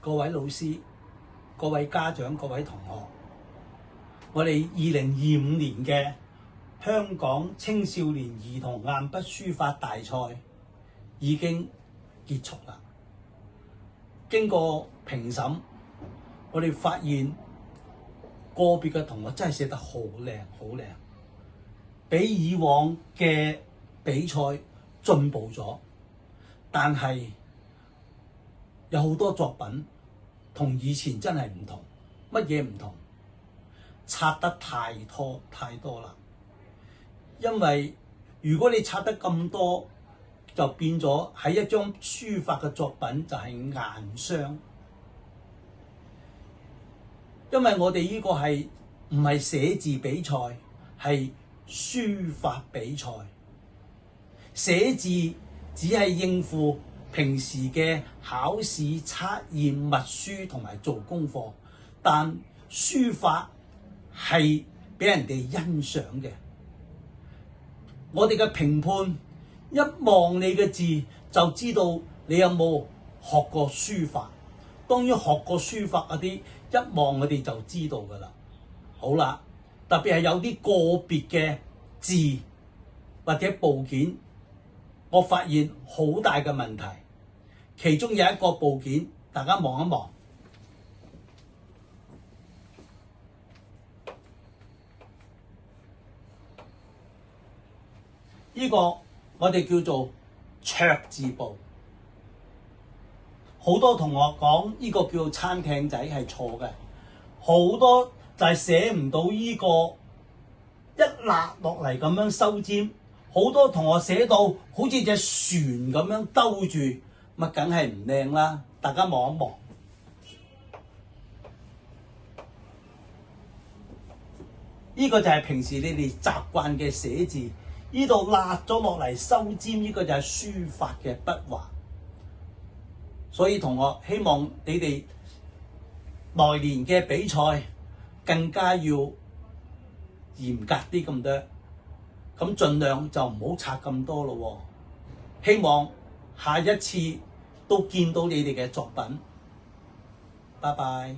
各位老師、各位家長、各位同學，我哋2025年嘅香港青少年兒童硬筆書法大賽已經結束啦。經過評審，我哋發現個別嘅同學真係寫得好靚，好靚，比以往嘅比賽進步咗，但係有好多作品同以前真係唔同。乜嘢唔同？擦得太多啦。因為如果你擦得咁多，就變咗喺一張書法嘅作品就係硬傷。因為我哋呢個係唔係寫字比賽，係書法比賽。寫字只係應付平時嘅考試、測驗、默書同埋做功課，但書法係俾人哋欣賞嘅。我哋嘅評判一望你嘅字就知道你有冇學過書法。當然學過書法嗰啲一望我哋就知道㗎啦。好啦，特別係有啲個別嘅字或者部件，我發現好大嘅問題。其中有一個部件，大家望一望，呢個我哋叫做桌字部。好多同學講呢個叫做餐廳仔係錯嘅，好多就係寫唔到呢個一捺落嚟咁樣收尖。好多同學寫到好似隻船咁樣兜住，咪梗係唔靚啦！大家望一望，呢個就係平時你哋習慣嘅寫字。呢度捺咗落嚟收尖，呢個就係書法嘅筆畫。所以同學希望你哋來年嘅比賽更加要嚴格啲咁多，咁盡量就唔好擦咁多咯。希望下一次都見到你哋嘅作品。拜拜。